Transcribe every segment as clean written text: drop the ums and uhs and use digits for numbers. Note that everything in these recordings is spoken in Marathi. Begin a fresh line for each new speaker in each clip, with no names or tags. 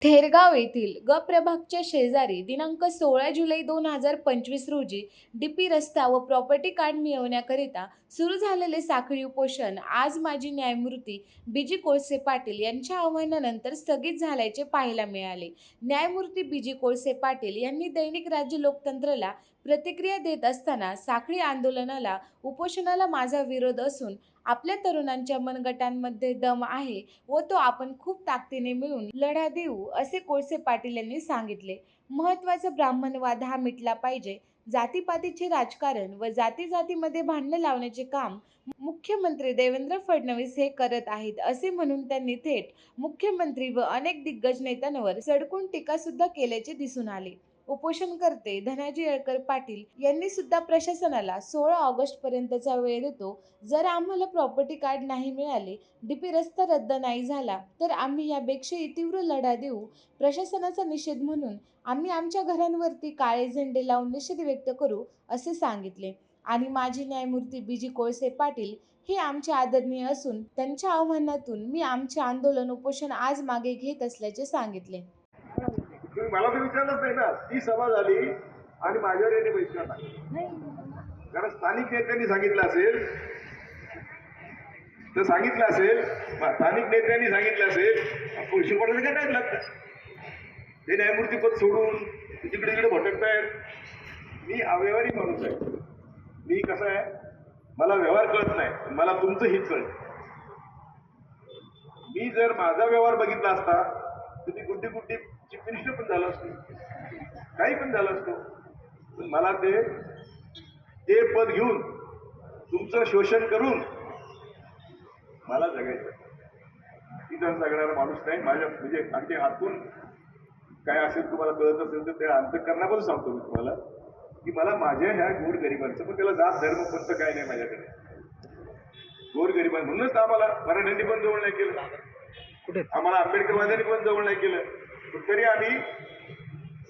थेरगाव येथील ग प्रभागच्या शेजारी दिनांक 16 जुलै 2025 रोजी डीपी रस्ता व प्रॉपर्टी कार्ड मिळवण्याकरिता सुरू झालेले साखळी उपोषण आज माजी न्यायमूर्ती बी.जी. कोळसे पाटील यांच्या आवाहनानंतर स्थगित झाल्याचे पाहायला मिळाले. न्यायमूर्ती बी.जी. कोळसे पाटील यांनी दैनिक राज्य लोकतंत्रला प्रतिक्रिया देत असताना साखळी आंदोलनाला, उपोषणाला माझा विरोध असून आपल्या तरुणांच्या मनगटांमध्ये दम आहे व तो आपण खूप ताकदीने मिळून लढा देऊ, असे कोळसे पाटील यांनी सांगितले. महत्त्वाचा ब्राह्मणवाद हा मिटला पाहिजे. जातीपातीचे राजकारण व जातीजातीमध्ये भांडण लावण्याचे काम मुख्यमंत्री देवेंद्र फडणवीस हे करत आहेत, असे म्हणून त्यांनी थेट मुख्यमंत्री व अनेक दिग्गज नेत्यांवर सडकून टीका सुद्धा केल्याचे दिसून आले. उपोषणकर्ते धनाजी येळकर पाटील यांनी सुद्धा प्रशासनाला 16 ऑगस्ट पर्यंतचा वेळ देतो. जर आम्हाला प्रॉपर्टी कार्ड नाही मिळाले, डीपी रस्ता रद्द नाही झाला तर आम्ही यापेक्षाही तीव्र लढा देऊ. प्रशासनाचा निषेध म्हणून आम्ही आमच्या घरांवरती काळे झेंडे लावून निषेध व्यक्त करू, असे सांगितले. आणि माजी न्यायमूर्ती बी.जी. कोळसे पाटील हे आमचे आदरणीय असून त्यांच्या आव्हानातून मी आमचे आंदोलन उपोषण आज मागे घेत असल्याचे सांगितले.
तुम्ही मला तर विचारलंच नाही ना. ती सभा झाली आणि माझ्यावर याने बहिष्कार टाकला. कारण स्थानिक नेत्यांनी सांगितलं असेल तर स्थानिक नेत्यांनी सांगितलं असेल, पुरुष पडायचं काय टाइम लागतं. ते न्यायमूर्ती पद सोडून तिकडे तिकडे भटकतायत. मी अव्यवहारी माणूस आहे. मी कसं आहे, मला व्यवहार कळत नाही, मला तुमचं हित कळत. मी जर माझा व्यवहार बघितला असता तर मी गुड्डी चीफ मिनिस्टर पण झालं असतो, काही पण झालं असतो. पण मला ते पद घेऊन तुमचं शोषण करून मला जगायचं. तिथं जगणारा माणूस नाही. माझ्या म्हणजे अगदी हातून काय असेल तुम्हाला कळत असेल तर ते अंतःकरणापासून सांगतो मी तुम्हाला की मला माझ्या ह्या गोरगरिबांचं, पण त्याला जात धर्म पंथ काय नाही माझ्याकडे. गोरगरिबां म्हणूनच आम्हाला मराठ्यांनी पण जवळ नाही केलं, आम्हाला आंबेडकरवाद्यांनी पण जवळ नाही केलं. पण तरी आम्ही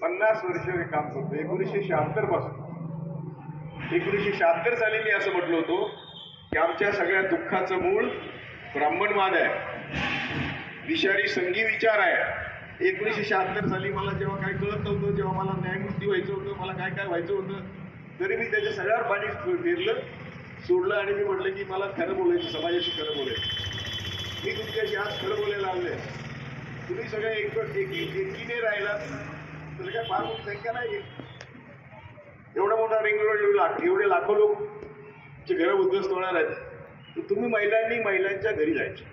50 वर्ष हे काम करतो. 1976 पासून 1976 साली मी असं म्हटलं होतो की आमच्या सगळ्या दुःखाचं मूळ ब्राह्मणवाद आहे, विषारी संघी विचार आहे. 1976 साली मला जेव्हा काही कळत नव्हतं, जेव्हा मला न्यायमूर्ती व्हायचं होतं, मला काय काय व्हायचं होतं, तरी मी त्याच्या सगळ्यावर पाणी फिरलं, सोडलं आणि मी म्हटलं की मला खरं बोलायचं, समाजाशी खरं बोलायचं. मी तुमच्याशी आज खरं बोलायला लागलोय. तुम्ही सगळे एकीने राहिला तर काय फार मोठी संख्या नाही. एवढा मोठा रिंग रोड, एवढे लाखो लोक घरं उद्ध्वस्त होणार आहेत. तर तुम्ही महिलांच्या घरी जायचे.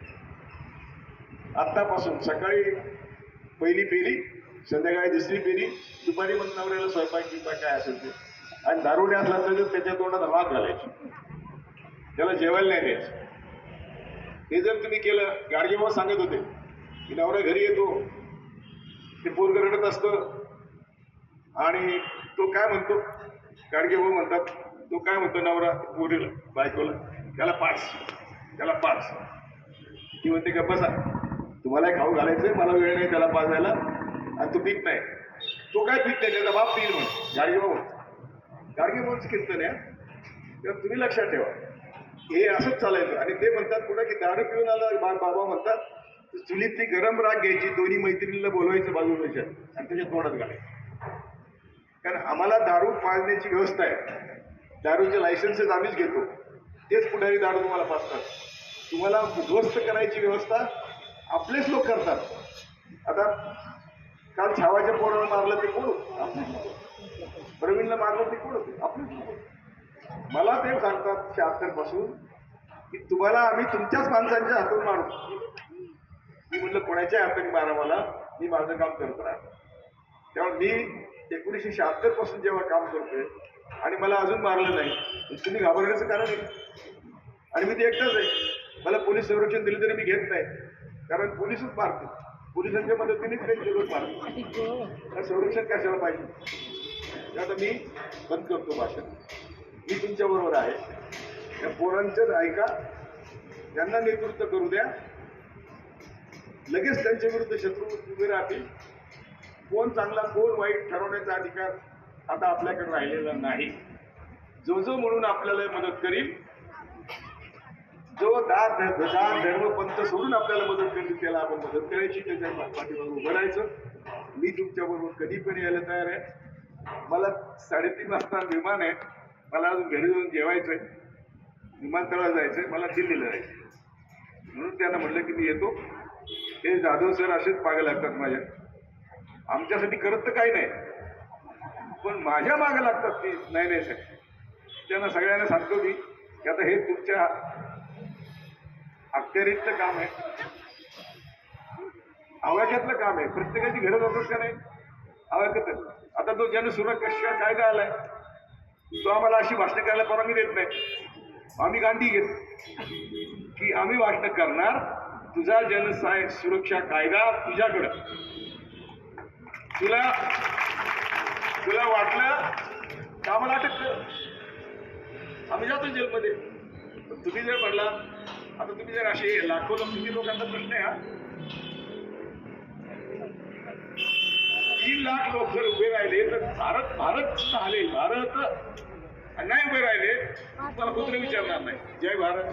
आत्तापासून सकाळी पहिली फेरी, संध्याकाळी दुसरी फेरी, दुपारी मग नवऱ्याला स्वयंपाक काय असेल ते, आणि दारुडे असला तर त्याच्या तोंडात वाघ घालायचे, त्याला जेवायला नाही द्यायचं. हे जर तुम्ही केलं, गाडगेबाबा सांगत होते की नवरा घरी येतो, ते पोरगं रडत असतं आणि तो काय म्हणतो, गाडगेबाबा म्हणतात, तो काय म्हणतो नवरा पोरीला, बायकोला, त्याला पाच. ती म्हणते का बसा, तुम्हाला खाऊ घालायचंय, मला वेळ नाही त्याला पाजायला, आणि तू पीत नाही. तो काय पीत नाही, त्याचा बाप पिईल म्हणून. गाडगेबाबांचं कीर्तन आहे. तेव्हा तुम्ही लक्षात ठेवा, हे असंच चालायचं. आणि ते म्हणतात पुढे की दारू पिऊन आला बाबा म्हणतात, चुलीतली गरम राग घ्यायची, दोन्ही मैत्रिणीला बोलवायचं बाजूला आणि त्याच्या तोंडात घालायचं. कारण आम्हाला दारू पाजण्याची व्यवस्था आहे, दारूचे लायसन्सेस आम्हीच घेतो, तेच पुढारी दारू तुम्हाला पाजतात. तुम्हाला उद्ध्वस्त करायची व्यवस्था आपलेच लोक करतात. आता काल छावाच्या पोराला मारलं ते कोण होतं? आपले. प्रवीणला मारलं ते कोण होते? आपले. मला ते सांगतात 76 पासून की तुम्हाला आम्ही तुमच्याच माणसांच्या हातून मारू. मी म्हटलं कोणाच्या हाताने मारा मला, मी माझं काम करत राहतो. तेव्हा मी 1976 पासून जेव्हा काम करतोय आणि मला अजून मारलं नाही, तुम्ही घाबरण्याचं कारण आहे. आणि मी ते एकटाच आहे. मला पोलीस संरक्षण दिले तरी मी घेत नाही, कारण पोलीसच मारतो, पोलिसांच्या मदतीनेच त्यांचे लोक मारतो. संरक्षण कशाला पाहिजे. आता मी बंद करतो भाषण. मी तुमच्याबरोबर आहे. या पोरांचंच ऐका, त्यांना नेतृत्व करू द्या. लगेच त्यांच्या विरुद्ध शत्रू उभे राहतील. कोण चांगला कोण वाईट ठरवण्याचा अधिकार आता आपल्याकडे राहिलेला नाही. जो म्हणून आपल्याला मदत करील, जो धर्म पंथ सोडून आपल्याला मदत करील, त्याला आपण मदत करायची, त्याच्या पाठीमागे उभं राहायचं. मी तुमच्या बरोबर कधी पण यायला तयार आहे. मला 3:30 वाजता विमान आहे. मला अजून घरी जाऊन जेवायचंय, विमानतळाला जायचंय, मला दिल्लीला जायचंय. म्हणून त्यांना म्हटलं की मी येतो. हे जाधव सर असेच मागे लागतात माझ्या. आमच्यासाठी करत तर काही नाही, पण माझ्या मागे लागतात की नाही नाही साहेब. त्यांना सगळ्यांना सांगतो मी की आता हे तुमच्या अखत्यारीतलं काम आहे, आवाक्यातलं काम आहे. प्रत्येकाची गरज होतच का नाही आवाक्यात. आता तो जनसुरक्षा कायदा आलाय, तो आम्हाला अशी भाषणं करायला परवानगी देत नाही. आम्ही गांधी घेतो की आम्ही भाषणं करणार, तुझा सुरक्षा कायदा तुझ्याकडं. तुला वाटलं तर आम्हाला अटक कर, आम्ही जातो जेलमध्ये. तुम्ही जर म्हणला, आता तुम्ही जर असे लाखो किती लोकांचा प्रश्न आहे हा, 3 लाख लोक जर उभे राहिले तर भारत चालेल. भारत नाही उभे राहिले तुम्हाला कुठे विचारणार नाही. जय भारत,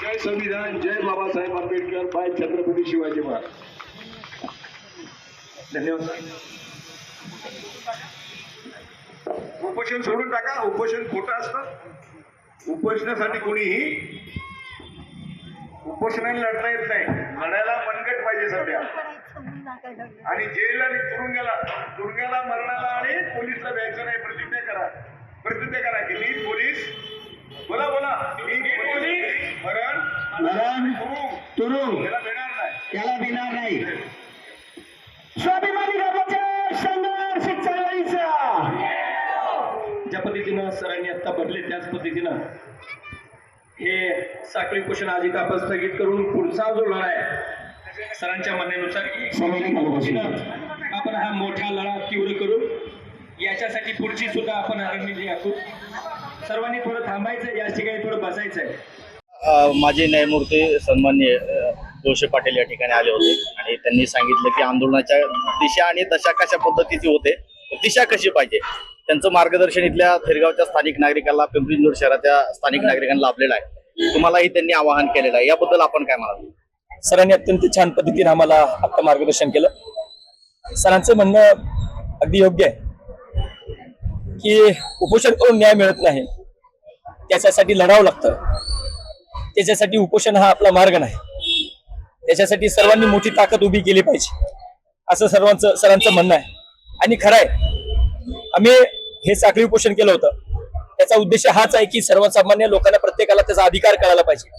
जय संविधान, जय बाबासाहेब आंबेडकर, बाय छत्रपती शिवाजी महाराज. धन्यवाद. उपोषण सोडून टाका. उपोषण खोटं असतं. उपोषणासाठी कोणीही उपोषणाला लढता येत नाही. लढायला मनगट पाहिजे सध्या. आणि जेलला आणि तुरुंगाला मरणाला आणि पोलीसला द्यायचं नाही. प्रतिज्ञा करा की मी पोलीस, बोला मी पोलीस मरण तुरुंग
त्याला देणार नाही. स्वाभिमानी कर्मचारी संघर्ष चळवळीचा ज्या पद्धतीनं सरांनी आता भरले त्याच पद्धतीनं हे साखळी उपोषण आज इथं आपण स्थगित करून पुढचा जो लढा आहे सरांच्या म्हणण्यानुसार आपण हा मोठा लढा तीव्र करू. याच्यासाठी पुढची सुद्धा आपण रणनीती आखू. सर्वांनी थोडं थांबायचं, या ठिकाणी थोडं बसायचं आहे.
माजी न्यायमूर्ती सन्माननीय जोशी पाटील या ठिकाणी आले होते आणि त्यांनी सांगितलं की आंदोलनाच्या दिशा आणि दशा कशा पद्धतीची होते, दिशा कशी पाहिजे, त्यांचं मार्गदर्शन इथल्या थेरगावच्या स्थानिक नागरिकांना, पिंपरी चिंचवड शहराच्या स्थानिक नागरिकांना लाभलेलं आहे. तुम्हालाही त्यांनी आवाहन केलेलं आहे, याबद्दल आपण काय म्हणाल?
सरांनी अत्यंत छान पद्धतीने आम्हाला आता मार्गदर्शन केलं. सरांचं म्हणणं अगदी योग्य आहे की उपोषण करून न्याय मिळत नाही, त्याच्यासाठी लढावं लागतं. त्याच्यासाठी उपोषण हा आपला मार्ग नाही. त्याच्यासाठी सर्वांनी मोठी ताकद उभी केली पाहिजे, असं सरांचं म्हणणं आहे. आणि खरं आहे, आम्ही हे साखळी उपोषण केलं होतं. त्याचा उद्देश हाच आहे की सर्वसामान्य लोकांना, प्रत्येकाला त्याचा अधिकार कळायला पाहिजे.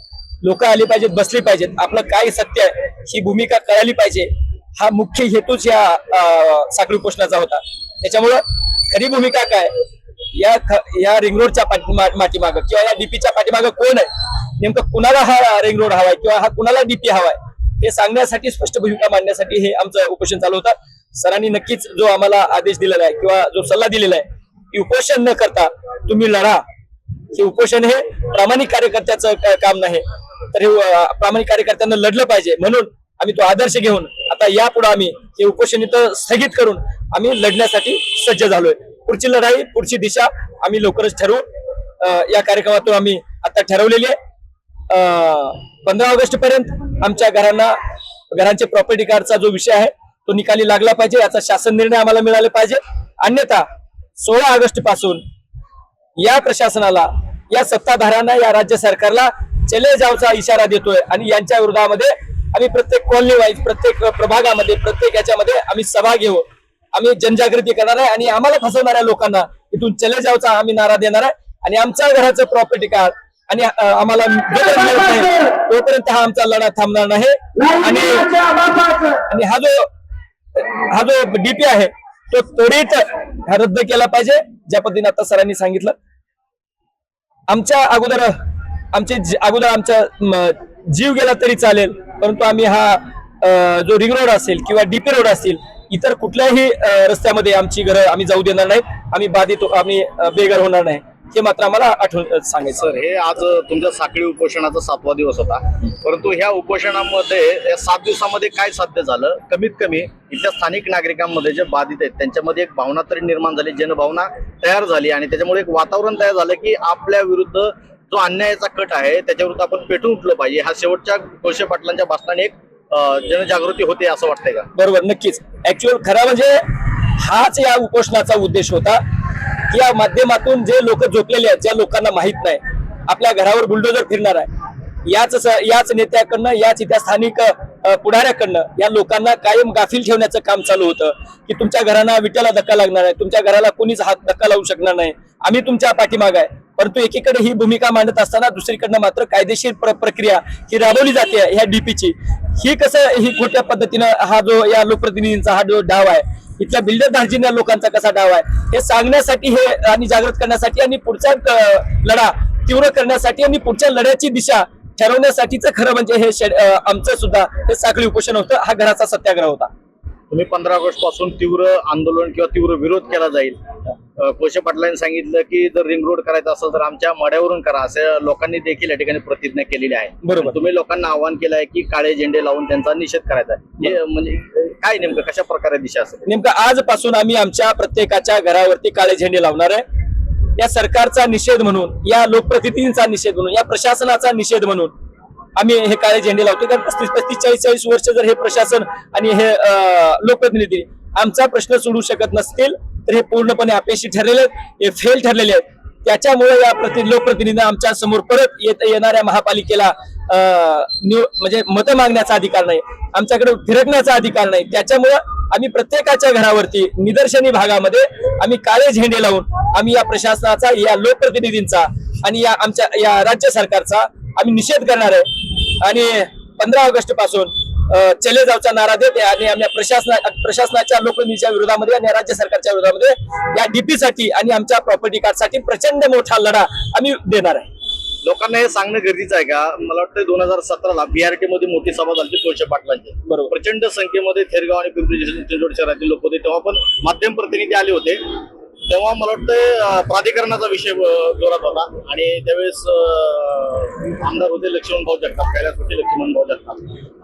लोक आली पाहिजेत, बसली पाहिजेत, आपलं काय सत्य आहे ही भूमिका कळाली पाहिजे. हा मुख्य हेतूच या साखळी उपोषणाचा होता. त्याच्यामुळं खरी भूमिका काय, या रिंग रोडच्या पाठीमागं किंवा या डीपीच्या पाठीमागं कोण आहे, नेमकं कुणाला हा रिंग रोड हवाय किंवा हा कुणाला डीपी हवाय, हे सांगण्यासाठी, स्पष्ट भूमिका मांडण्यासाठी हे आमचं उपोषण चालू होतं. सरांनी नक्कीच जो आम्हाला आदेश दिलेला आहे किंवा जो सल्ला दिलेला आहे की उपोषण न करता तुम्ही लढा, हे उपोषण हे प्रामाणिक कार्यकर्त्याचं काम नाही, तर हे प्रामाणिक कार्यकर्त्यांना लढलं पाहिजे. म्हणून आम्ही तो आदर्श घेऊन आता यापुढे आम्ही हे उपोषण इथं स्थगित करून आम्ही लढण्यासाठी सज्ज झालोय. पुढची लढाई, पुढची दिशा आम्ही लवकरच ठरवू. या कार्यक्रमातून आम्ही आता ठरवलेली आहे. 15 ऑगस्ट पर्यंत आमच्या घरांचे प्रॉपर्टी कार्डचा जो विषय आहे तो निकाली लागला पाहिजे, याचा शासन निर्णय आम्हाला मिळाला पाहिजे. अन्यथा 16 ऑगस्ट पासून या प्रशासनाला, या सत्ताधाऱ्यांना, या राज्य सरकारला चले जावचा इशारा देतोय. आणि यांच्या विरोधामध्ये आम्ही प्रत्येक कॉलनी वाईज, प्रत्येक प्रभागामध्ये, प्रत्येक याच्यामध्ये आम्ही सभा घेऊ. आम्ही जनजागृती करणार आहे आणि आम्हाला फसवणाऱ्या लोकांना इथून चले जावचा आम्ही नारा देणार आहे. आणि आमच्या घराचं प्रॉपर्टी कार्ड आणि आम्हाला तोपर्यंत हा आमचा लढा थांबणार नाही. आणि हा जो डीपी आहे तो त्वरित रद्द केला पाहिजे, ज्या पद्धतीने आता सरांनी सांगितलं. आमच्या अगोदर आमचा जीव गेला तरी चालेल, परंतु आम्ही हा जो रिंग रोड असेल किंवा डीपी रोड असेल, इतर कुठल्याही रस्त्यामध्ये आमची घरं आम्ही जाऊ देणार नाहीत. आम्ही बेघर होणार नाही, हे मात्र आम्हाला आठवण सांगायचं.
सर, हे आज तुमच्या साखळी उपोषणाचा 7वा दिवस होता, परंतु ह्या उपोषणामध्ये या 7 दिवसामध्ये काय साध्य झालं? कमीत कमी इथल्या स्थानिक नागरिकांमध्ये जे बाधित आहेत त्यांच्यामध्ये एक भावना तरी निर्माण झाली, जनभावना तयार झाली आणि त्याच्यामुळे एक वातावरण तयार झालं की आपल्या विरुद्ध जो अन्यायाचा कट आहे त्याच्याविरुद्ध आपण पेटून उठलं पाहिजे. हा शेवटच्या जोशी पाटलांच्या भाषणाने एक जनजागृती होते असं वाटतंय का?
बरोबर, नक्कीच. ऍक्च्युअल खरा म्हणजे हाच या उपोषणाचा उद्देश होता की या माध्यमातून जे लोक झोपलेले आहेत, ज्या लोकांना माहित नाही आपल्या घरावर बुलडोजर फिरणार आहे, याच नेत्याकडनं, याच इथल्या स्थानिक पुढाऱ्याकडनं या लोकांना कायम गाफील ठेवण्याचं काम चालू होतं की तुमच्या घरांना विट्याला धक्का लागणार आहे, तुमच्या घराला कोणीच हात धक्का लावू शकणार नाही, आम्ही तुमच्या पाठीमाग आहे. परंतु एकीकडे ही भूमिका मांडत असताना दुसरीकडनं मात्र कायदेशीर प्रक्रिया ही राबवली जाते ह्या डीपीची. ही खोट्या पद्धतीनं हा जो या लोकप्रतिनिधींचा हा जो डाव आहे, इथल्या बिल्डर धार्जिन्या लोकांचा कसा डाव आहे हे सांगण्यासाठी हे आणि जागृत करण्यासाठी आणि पुढचा लढा तीव्र करण्यासाठी आणि पुढच्या लढ्याची दिशा ठरवण्यासाठीच खरं म्हणजे हे आमचं सुद्धा हे साखळी उपोषण होतं, हा घराचा सत्याग्रह होता.
तुम्ही 15 ऑगस्ट पासून तीव्र आंदोलन किंवा तीव्र विरोध केला जाईल. कोळसे पाटलांनी सांगितलं की जर रिंग रोड करायचा असेल तर आमच्या मड्यावरून करा, असं लोकांनी देखील या ठिकाणी प्रतिज्ञा केलेली आहे.
बरोबर.
तुम्ही लोकांना आवाहन केलं आहे की काळे झेंडे लावून त्यांचा निषेध करायचा आहे. हे म्हणजे काय नेमकं कशा प्रकारे दिशा असेल?
नेमकं आजपासून आम्ही आमच्या प्रत्येकाच्या घरावरती काळे झेंडे लावणार आहे. या सरकारचा निषेध म्हणून, या लोकप्रतिनिधींचा निषेध म्हणून, या प्रशासनाचा निषेध म्हणून आम्ही हे काळे झेंडे लावतो. कारण 35-40 वर्ष जर हे प्रशासन आणि हे लोकप्रतिनिधी आमचा प्रश्न सोडू शकत नसतील तर हे पूर्णपणे अपयशी ठरलेले आहेत, हे फेल ठरलेले आहेत. त्याच्यामुळे या लोकप्रतिनिधींना आमच्या समोर परत येणाऱ्या महापालिकेला म्हणजे मतं मागण्याचा अधिकार नाही, आमच्याकडे फिरकण्याचा अधिकार नाही. त्याच्यामुळे आम्ही प्रत्येकाच्या घरावरती निदर्शनी भागामध्ये आम्ही काळे झेंडे लावून आम्ही या प्रशासनाचा, या लोकप्रतिनिधींचा आणि या आमच्या या राज्य सरकारचा आम्ही निषेध करणार आहे. आणि 15 ऑगस्ट पासून चले जावचा नारा देते आणि आम्ही प्रशासनाच्या लोकप्रतिनिधीच्या विरोधामध्ये आणि राज्य सरकारच्या विरोधामध्ये या डीपी साठी आणि आमच्या प्रॉपर्टी कार्ड साठी प्रचंड मोठा लढा आम्ही देणार आहे.
लोकांना हे सांगणं गरजेचं आहे का? मला वाटतं 2017ला BRT मध्ये मोठी सभा झाली कोळसे पाटलांची.
बरोबर.
प्रचंड संख्येमध्ये थेरगाव आणि पिंपरी चिंचवड शहरातील लोक होते, तेव्हा पण माध्यम प्रतिनिधी आले होते. तेव्हा मला वाटतं प्राधिकरणाचा विषय जोरात होता आणि त्यावेळेस आमदार होते लक्ष्मण भाऊ जगताप, कैलास होते लक्ष्मण भाऊ जगताप.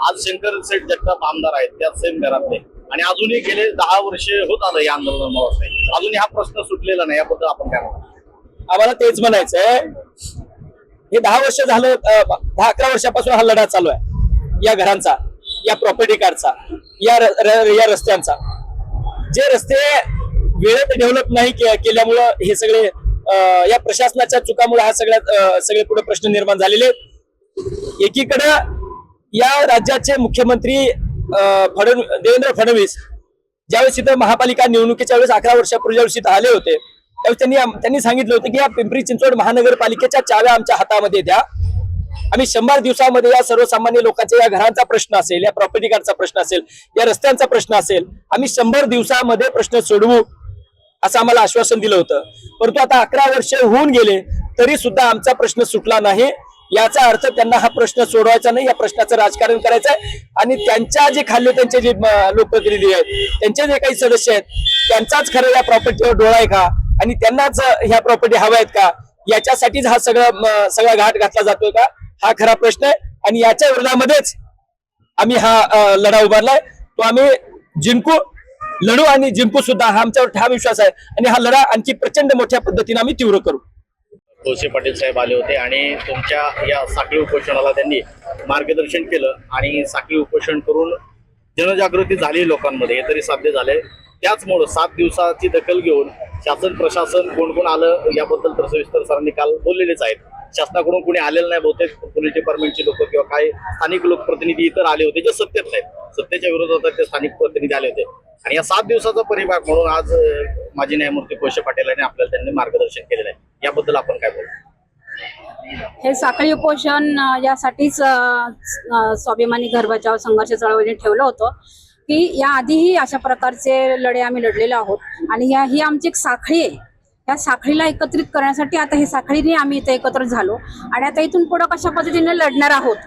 आज शंकर सेठ जगताप आमदार आहेत, त्याच सेम घरातले, आणि अजूनही गेले 10 वर्षे होत आलं या आंदोलनामुळे. अजूनही हा प्रश्न सुटलेला नाही, याबद्दल आपण काय म्हणतो?
आम्हाला तेच म्हणायचंय, हे 10 वर्ष झालं, 10-11 वर्षापासून हा लढा चालू आहे या घरांचा, या प्रॉपर्टी कार्डचा, या रस्त्यांचा. जे रस्ते वेळेत डेव्हलप नाही केल्यामुळं हे सगळे या प्रशासनाच्या चुकामुळे हा सगळे पुढे प्रश्न निर्माण झालेले आहेत. एकीकडे या राज्याचे मुख्यमंत्री देवेंद्र फडणवीस ज्यावेळेस इथं महापालिका निवडणुकीच्या वेळेस 11 वर्षापूर्वी ज्यावेळेस इथं आले होते त्यावेळेस त्यांनी सांगितलं होतं की या पिंपरी चिंचवड महानगरपालिकेच्या चाव्या आमच्या हातामध्ये द्या, आम्ही 100 दिवसामध्ये या सर्वसामान्य लोकांच्या या घरांचा प्रश्न असेल, या प्रॉपर्टी कार्डचा प्रश्न असेल, या रस्त्यांचा प्रश्न असेल, आम्ही 100 दिवसामध्ये प्रश्न सोडवू असं आम्हाला आश्वासन दिलं होतं. परंतु आता 11 वर्ष होऊन गेले तरी सुद्धा आमचा प्रश्न सुटला नाही. याचा अर्थ त्यांना हा प्रश्न सोडवायचा नाही, या प्रश्नाचं राजकारण करायचं आहे आणि त्यांच्या जे खाल्ले त्यांचे जे लोकप्रतिनिधी आहेत, त्यांचे जे काही सदस्य आहेत, त्यांचाच खरं या प्रॉपर्टीवर डोळा आहे का आणि त्यांनाच ह्या प्रॉपर्टी हव्या आहेत का, याच्यासाठीच हा सगळा घाट घातला जातोय का, हा खरा प्रश्न आहे. आणि याच्या विरोधामध्येच आम्ही हा लढा उभारलाय. तो आम्ही जिंकू, लढू आणि जिंकू सुद्धा, हा आमच्यावर ठाम विश्वास आहे. आणि हा लढा आणखी प्रचंड मोठ्या पद्धतीने आम्ही तीव्र करू.
कोळसे पाटील साहेब आले होते आणि तुमच्या या साखळी उपोषणाला त्यांनी मार्गदर्शन केलं आणि साखळी उपोषण करून जनजागृती झाली लोकांमध्ये, हे तरी साध्य झाले. त्याचमुळं 7 दिवसाची दखल घेऊन शासन प्रशासन कोण कोण आलं याबद्दल तर सविस्तर सरांनी काल बोललेलेच आहेत. शासनाकडून कोणी आलेलं नाही, बहुतेक पोलीस डिपार्टमेंटचे लोक किंवा काही स्थानिक लोकप्रतिनिधी इतर आले होते जे सत्तेत नाहीत, सत्तेच्या विरोधात ते स्थानिक प्रतिनिधी आले होते. आणि या 7 दिवसाचा परिभाग म्हणून आज माजी न्यायमूर्ती कोळसे पाटील यांनी आपल्याला त्यांनी मार्गदर्शन केलेलं आहे. याबद्दल आपण काय बोलतो?
हे साखळी उपोषण यासाठीच स्वाभिमानी घर बचाव संघर्ष चळवळीने ठेवलं होतं की याआधीही अशा प्रकारचे लढे आम्ही लढलेलो आहोत आणि ही आमची एक साखळी आहे. या साखळीला एकत्रित करण्यासाठी आता ही साखळीने आम्ही इथे एकत्र झालो आणि आता इथून पुढे कशा पद्धतीने लढणार आहोत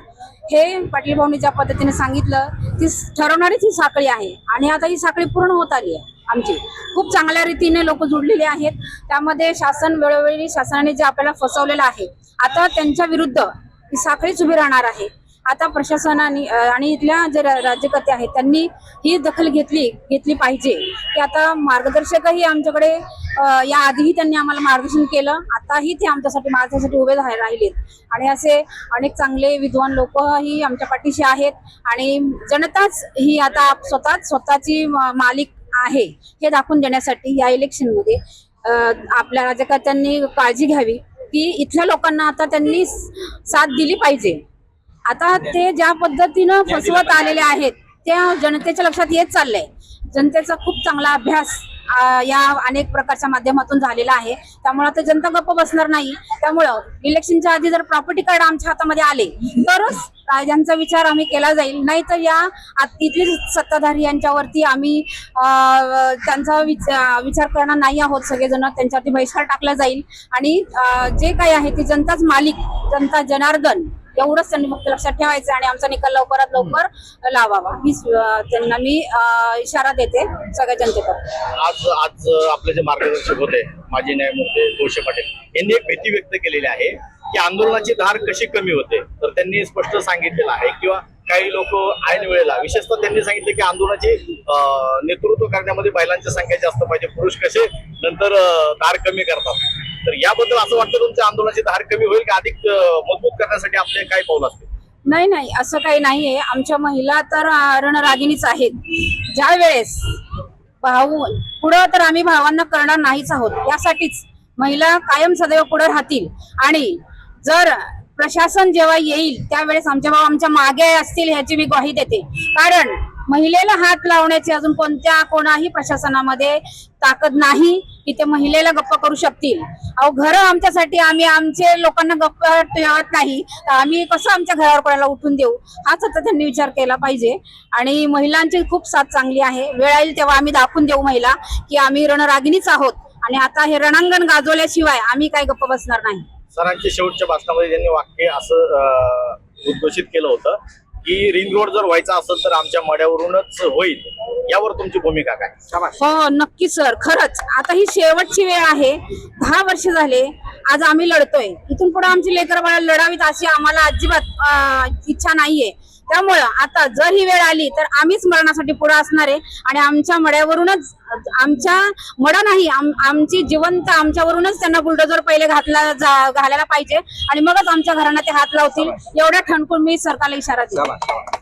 हे पाटील भाऊंनी ज्या पद्धतीने सांगितलं ती ठरवणारीच ही साखळी आहे. आणि आता ही साखळी पूर्ण होत आली आहे. आमची खूप चांगल्या रीतीने लोक जुडलेले आहेत. त्यामध्ये शासन वेळोवेळी शासनाने जे आपल्याला फसवलेलं आहे आता त्यांच्या विरुद्ध ही साखळीच उभी राहणार आहे. आता प्रशासनाने आणि इथल्या जे राज्यकर्ते आहेत त्यांनी ही दखल घेतली पाहिजे की आता मार्गदर्शकही आमच्याकडे या आधीही त्यांनी आम्हाला मार्गदर्शन केलं, आताही ते आमच्यासाठी माझ्यासाठी उभे राहिलेत आणि असे अनेक चांगले विद्वान लोकही आमच्या पाठीशी आहेत आणि जनताच ही आता स्वतःची मालिक आहे हे दाखवून देण्यासाठी या इलेक्शनमध्ये आपल्या राज्यकर्त्यांनी काळजी घ्यावी की इथल्या लोकांना आता त्यांनी साथ दिली पाहिजे. आता ते ज्या पद्धतीनं फसवत आलेले आहेत त्या जनतेच्या लक्षात येत चाललंय. जनतेचा खूप चांगला अभ्यास या अनेक प्रकारच्या माध्यमातून झालेला आहे, त्यामुळे आता जनता गप्प बसणार नाही. त्यामुळं इलेक्शनच्या आधी जर प्रॉपर्टी कार्ड आमच्या हातामध्ये आले तरच यांचा विचार आम्ही केला जाईल, नाही तर या इथले सत्ताधारी यांच्यावरती आम्ही त्यांचा विचार करणार नाही आहोत. सगळेजण त्यांच्यावरती बहिष्कार टाकला जाईल आणि जे काही आहे ते जनताच मालिक, जनता जनार्दन एवढंच त्यांनी फक्त लक्षात ठेवायचं आणि आमचा निकाल लवकरात लवकर लावावा ही त्यांना मी इशारा देते सगळ्या जनतेकडे.
आज आपले जे मार्गदर्शक होते माजी न्यायमूर्ती बोशे पाटील यांनी एक भीती व्यक्त केलेली आहे की आंदोलनाची धार कशी कमी होते. तर त्यांनी स्पष्ट सांगितलेलं आहे किंवा काही लोक ऐन वेळेला विशेषतः त्यांनी सांगितलं की आंदोलनाचे नेतृत्व करण्यामध्ये महिलांची संख्या जास्त पाहिजे, पुरुष कसे नंतर धार कमी करतात. तर याबद्दल असं वाटतं तुमच्या आंदोलनाची धार कमी होईल का अधिक मजबूत करण्यासाठी आपले काय पाऊल असते?
नाही असं काही नाहीये. आमच्या महिला तर रणरागिणीच आहेत. ज्या वेळेस भाऊ पुढं तर आम्ही भावांना करणार नाहीच आहोत, यासाठीच महिला कायम सदैव पुढे राहतील आणि जर प्रशासन जेव्हा येईल त्यावेळेस आमच्या भाऊ आमच्या मागे असतील ह्याची मी ग्वाही देते. कारण महिलेला हात लावण्याची अजून कोणाही प्रशासनामध्ये ताकद नाही की ते महिलेला गप्प करू शकतील. अहो घरं आमच्यासाठी आम्ही आमचे लोकांना गप्प ठेवत नाही, तर आम्ही कसं आमच्या घरावर कोणाला उठून देऊ हाच आता त्यांनी विचार केला पाहिजे. आणि महिलांची खूप साथ चांगली आहे. वेळ येईल तेव्हा आम्ही दाखवून देऊ महिला की आम्ही रणरागिणीच आहोत आणि आता हे रणांगण गाजवल्याशिवाय आम्ही काय गप्प बसणार नाही.
सरांच्या शेवटच्या भाषणामध्ये त्यांनी वाक्य असं उद्घोषित केलं होतं की रिंग रोड जर व्हायचा असेल तर आमच्या मड्यावरूनच होईल. यावर तुमची भूमिका काय?
हो नक्की सर, खरंच आता ही शेवटची वेळ आहे. 10 वर्ष झाले आज आम्ही लढतोय, इथून पुढे आमची लेकरं बाळा लढावीत अशी आम्हाला अजिबात इच्छा नाहीये. त्यामुळं आता जर ही वेळ आली तर आम्हीच मरणासाठी पुढे असणार आहे आणि आमच्या मड्यावरूनच आमच्या मडा नाही आमची जिवंत आमच्यावरूनच त्यांना बुलडोजर पहिले घालायला पाहिजे आणि मगच आमच्या घरांना ते हात लावतील. एवढ्या ठणकून मी सरकारला इशारा देते.